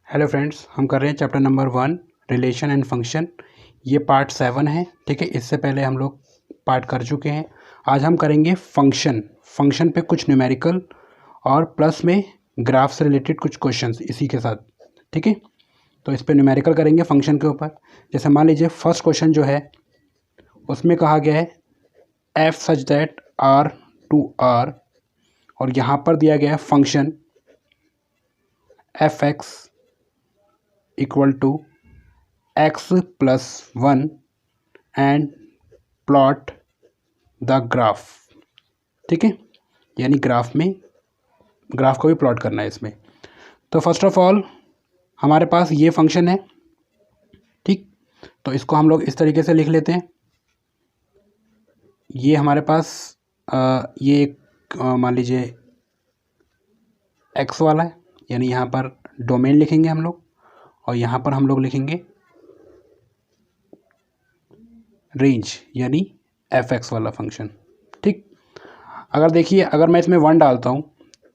Hello friends, हम कर रहे हैं chapter number 1 relation and function. ये पार्ट 7 है। ठीक है, इससे पहले हम लोग पार्ट कर चुके हैं। आज हम करेंगे फंक्शन पे कुछ न्यूमेरिकल और प्लस में ग्राफ से रिलेटेड कुछ क्वेश्चंस इसी के साथ। ठीक है, तो इस पे न्यूमेरिकल करेंगे फंक्शन के ऊपर। जैसे मान लीजिए फर्स्ट क्वेश्चन जो है उसमें कहा गया है f such that R to R, और यहाँ पर दिया गया है function f x equal to x plus 1 and plot the graph. ठीक है, यानी ग्राफ को भी प्लॉट करना है इसमें। तो फर्स्ट ऑफ ऑल हमारे पास ये फंक्शन है। ठीक, तो इसको हम लोग इस तरीके से लिख लेते हैं। ये हमारे पास ये एक मान लीजिए x वाला है, यानी यहाँ पर डोमेन लिखेंगे हम लोग, और यहाँ पर हम लोग लिखेंगे रेंज, यानी एफ एक्स वाला फंक्शन। ठीक, अगर देखिए अगर मैं इसमें 1 डालता हूँ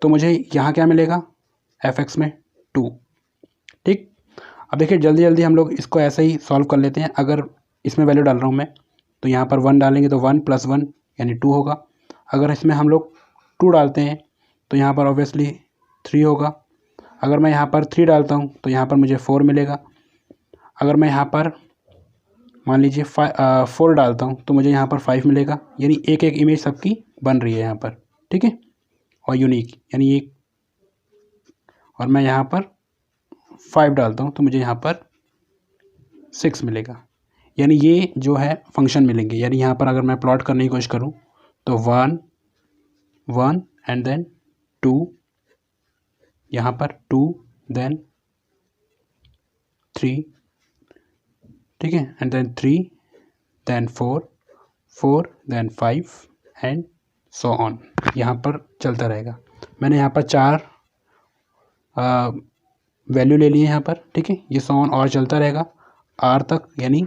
तो मुझे यहाँ क्या मिलेगा, एफ एक्स में 2। ठीक, अब देखिए जल्दी जल्दी हम लोग इसको ऐसे ही सॉल्व कर लेते हैं। अगर इसमें वैल्यू डाल रहा हूँ मैं तो यहाँ पर 1 डालेंगे तो 1 प्लस 1 यानी 2 होगा। अगर इसमें हम लोग 2 डालते हैं तो यहाँ पर ऑब्वियसली 3 होगा। अगर मैं यहाँ पर 3 डालता हूँ तो यहाँ पर मुझे 4 मिलेगा। अगर मैं यहाँ पर मान लीजिए 4 डालता हूँ तो मुझे यहाँ पर 5 मिलेगा। यानी एक एक इमेज सबकी बन रही है यहाँ पर। ठीक है, और यूनिक यानी एक, और मैं यहाँ पर 5 डालता हूँ तो मुझे यहाँ पर 6 मिलेगा। यानी ये जो है फंक्शन मिलेंगे। यानी यहाँ पर अगर मैं प्लॉट करने की कोशिश करूँ तो 1 1 एंड देन 2, यहाँ पर 2 देन 3, ठीक है, and then 3 then 4 4 then 5 and so on, यहाँ पर चलता रहेगा। मैंने यहाँ पर 4 वैल्यू ले लिए यहाँ पर। ठीक है, ये सो ऑन और चलता रहेगा आर तक, यानी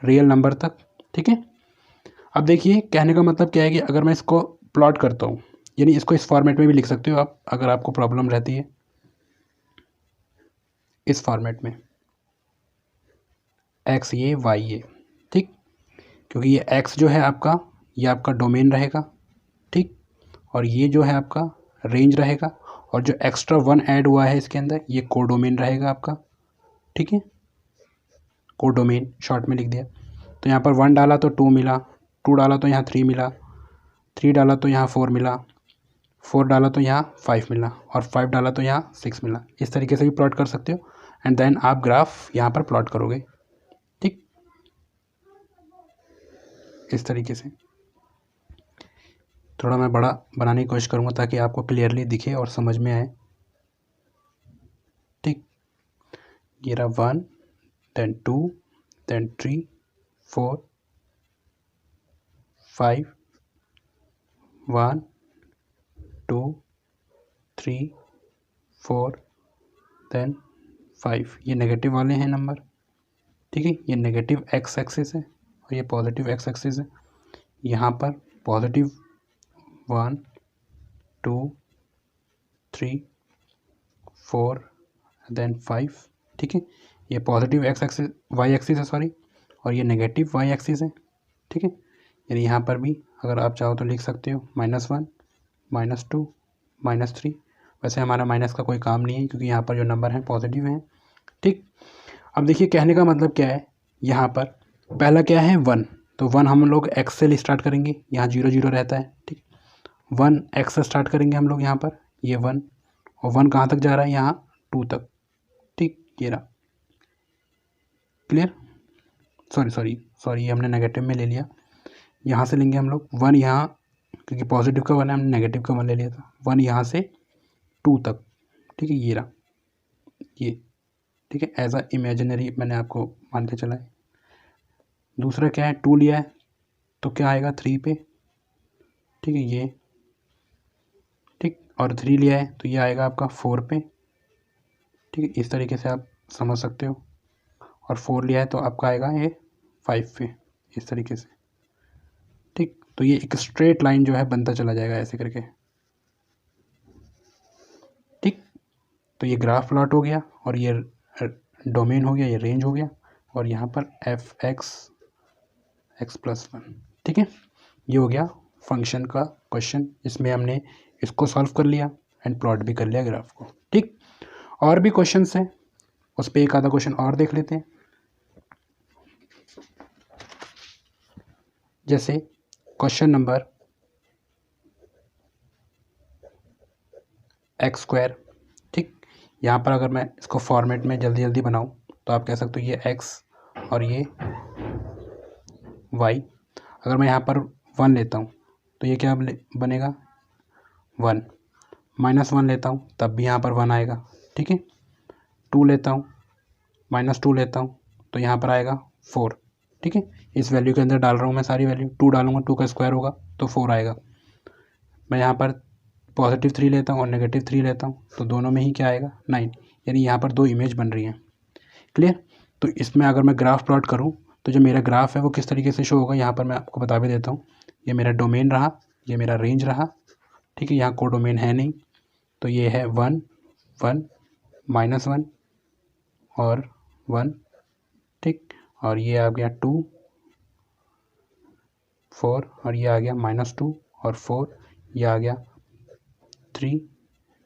रियल नंबर तक। ठीक है, अब देखिए कहने का मतलब क्या है कि अगर मैं इसको प्लॉट करता हूँ, यानी इसको इस फॉर्मेट में भी लिख सकते हो आप अगर आपको प्रॉब्लम रहती है। इस फॉर्मेट में एक्स ये वाई ये, ठीक, क्योंकि ये एक्स जो है आपका, ये आपका डोमेन रहेगा। ठीक, और ये जो है आपका रेंज रहेगा, और जो एक्स्ट्रा 1 ऐड हुआ है इसके अंदर ये कोडोमेन रहेगा आपका। ठीक है, कोडोमेन शॉर्ट में लिख दिया। तो यहाँ पर 1 डाला तो 2 मिला, 2 डाला तो यहाँ 3 मिला, 3 डाला तो यहाँ 4 मिला, 4 डाला तो यहाँ 5 मिला, और 5 डाला तो यहाँ 6 मिला। इस तरीके से भी प्लॉट कर सकते हो, एंड देन आप ग्राफ यहाँ पर प्लॉट करोगे। ठीक, इस तरीके से थोड़ा मैं बड़ा बनाने की कोशिश करूँगा ताकि आपको क्लियरली दिखे और समझ में आए। ठीक, ये रहा 1 देन 2 देन 3 4 5 1 2 3 4 देन 5। ये नेगेटिव वाले हैं नंबर। ठीक है, ये नेगेटिव एक्स एक्सिस है और ये पॉजिटिव एक्स एक्सिस है। यहाँ पर पॉजिटिव 1 2 3 4 देन 5। ठीक है, ये positive X axis Y axis है, सॉरी, और ये नेगेटिव वाई एक्सिस है। ठीक है, यानी यहाँ पर भी अगर आप चाहो तो लिख सकते हो -1 -2 -3। वैसे हमारा माइनस का कोई काम नहीं है क्योंकि यहाँ पर जो नंबर हैं पॉजिटिव हैं। ठीक, अब देखिए कहने का मतलब क्या है, यहाँ पर पहला क्या है 1, तो 1 हम लोग एक्स से स्टार्ट करेंगे, यहाँ 0 0 रहता है। ठीक, 1 एक्स से स्टार्ट करेंगे हम लोग यहाँ पर, ये 1, और 1 कहाँ तक जा रहा है, यहाँ 2 तक। ठीक, ये रहा क्लियर। सॉरी ये हमने नेगेटिव में ले लिया, यहाँ से लेंगे हम लोग 1 यहाँ, क्योंकि पॉजिटिव का 1 है, हमने नेगेटिव का 1 ले लिया था। 1 यहाँ से 2 तक। ठीक है, ये रहा ये। ठीक है, एज अ इमेजिनरी मैंने आपको मान के चला है। दूसरा क्या है, 2 लिया है तो क्या आएगा 3 पे। ठीक है, ये ठीक, और 3 लिया है तो ये आएगा आपका 4 पे। ठीक है, इस तरीके से आप समझ सकते हो। और 4 लिया है तो आपका आएगा ये 5 पे, इस तरीके से। ठीक, तो ये एक स्ट्रेट लाइन जो है बनता चला जाएगा ऐसे करके। ठीक, तो ये ग्राफ प्लॉट हो गया और ये डोमेन हो गया, ये रेंज हो गया और यहाँ पर एफ एक्स x+1। ठीक है, ये हो गया फंक्शन का क्वेश्चन। इसमें हमने इसको सॉल्व कर लिया एंड प्लॉट भी कर लिया ग्राफ को। ठीक, और भी क्वेश्चंस हैं, उस पर एक आधा क्वेश्चन और देख लेते हैं। जैसे क्वेश्चन नंबर x²। ठीक, यहाँ पर अगर मैं इसको फॉर्मेट में जल्दी जल्दी बनाऊँ तो आप कह सकते हो ये x और ये y। अगर मैं यहाँ पर 1 लेता हूँ तो ये क्या बनेगा 1, -1 लेता हूँ तब भी यहाँ पर 1 आएगा। ठीक है, 2 लेता हूँ, -2 लेता हूँ तो यहाँ पर आएगा 4। ठीक है, इस वैल्यू के अंदर डाल रहा हूँ मैं सारी वैल्यू, 2 डालूंगा 2 का स्क्वायर होगा तो 4 आएगा। मैं यहाँ पर +3 लेता हूँ और -3 लेता हूँ तो दोनों में ही क्या आएगा 9, यानी यहाँ पर 2 इमेज बन रही हैं। क्लियर। तो इसमें अगर मैं ग्राफ प्लॉट करूँ तो जो मेरा ग्राफ है वो किस तरीके से शो होगा, यहाँ पर मैं आपको बता भी देता हूँ। ये मेरा डोमेन रहा, ये मेरा रेंज रहा। ठीक है, यहाँ को डोमेन है नहीं तो ये है 1 1 -1 और 1। ठीक, और ये आ गया 2 4 और ये आ गया -2 और 4, ये आ गया 3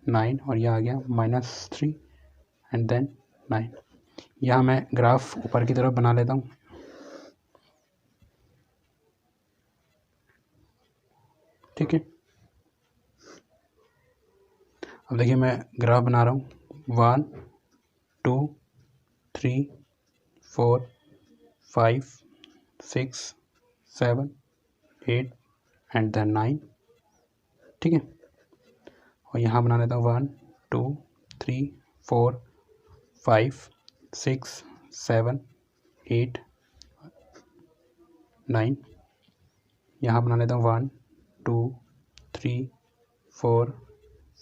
9 और ये आ गया -3 एंड देन 9। यहाँ मैं ग्राफ ऊपर की तरफ बना लेता हूँ। ठीक है, अब देखिए मैं ग्राफ बना रहा हूँ 1 2 3 4 5 6 7 8 एंड देन 9। ठीक है, और यहाँ बना लेता हूँ 1 2 3 4 5 6 7 8 9। यहाँ बना लेता हूँ 1 2 3 4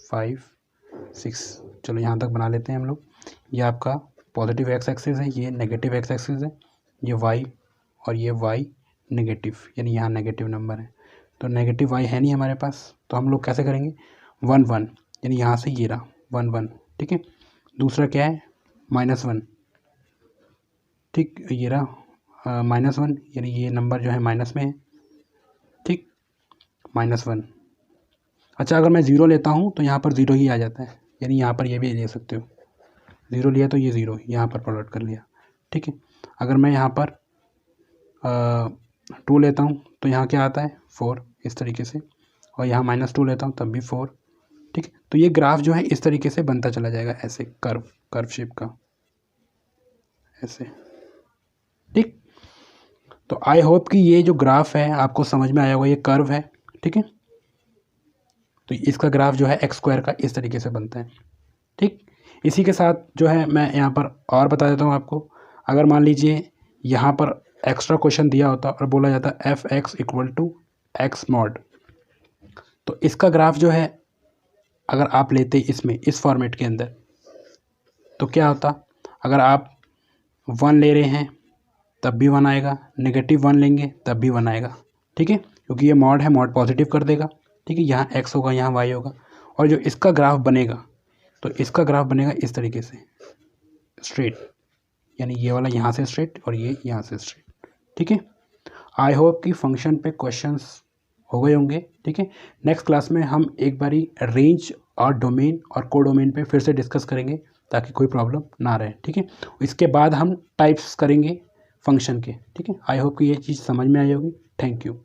5 6। चलो यहाँ तक बना लेते हैं हम लोग। ये आपका पॉजिटिव एक्स एक्सिस है, ये नेगेटिव एक्स एक्सिस है, ये वाई और ये वाई नेगेटिव, यानी यहाँ नेगेटिव नंबर है। तो नेगेटिव वाई है नहीं हमारे पास, तो हम लोग कैसे करेंगे 1 1, यानी यहाँ से ये रहा 1 1। ठीक है, दूसरा क्या है -1। ठीक, ये रहा -1, यानी ये नंबर जो है माइनस में है। ठीक, -1। अच्छा, अगर मैं 0 लेता हूँ तो यहाँ पर 0 ही आ जाता है, यानी यहाँ पर ये भी ले सकते हो। 0 लिया तो ये 0 यहाँ पर प्लॉट कर लिया। ठीक है, अगर मैं यहाँ पर 2 लेता हूँ तो यहाँ क्या आता है 4, इस तरीके से, और यहाँ -2 लेता हूँ तब भी 4। ठीक है, तो ये ग्राफ जो है इस तरीके से बनता चला जाएगा, ऐसे कर्व शेप का, ऐसे। ठीक, तो आई होप कि ये जो ग्राफ है आपको समझ में आया होगा, ये कर्व है। ठीक है, तो इसका ग्राफ जो है x² का इस तरीके से बनता है। ठीक, इसी के साथ जो है मैं यहाँ पर और बता देता हूँ आपको। अगर मान लीजिए यहाँ पर एक्स्ट्रा क्वेश्चन दिया होता और बोला जाता f(x) = x mod, तो इसका ग्राफ जो है अगर आप लेते इसमें इस फॉर्मेट के अंदर तो क्या होता, अगर आप 1 ले रहे हैं तब भी 1 आएगा, -1 लेंगे तब भी 1 आएगा। ठीक है, क्योंकि ये मॉड है, मॉड पॉजिटिव कर देगा। ठीक है, यहाँ x होगा, यहाँ y होगा, और जो इसका ग्राफ बनेगा तो इसका ग्राफ बनेगा इस तरीके से स्ट्रेट, यानी ये वाला यहाँ से स्ट्रेट और ये यहाँ से स्ट्रेट। ठीक है, आई होप कि फंक्शन पे क्वेश्चंस हो गए होंगे। ठीक है, नेक्स्ट क्लास में हम एक बारी रेंज और डोमेन और कोडोमेन पे फिर से डिस्कस करेंगे ताकि कोई प्रॉब्लम ना रहे। ठीक है, इसके बाद हम टाइप्स करेंगे फंक्शन के। ठीक है, आई होप कि ये चीज़ समझ में आई होगी। Thank you.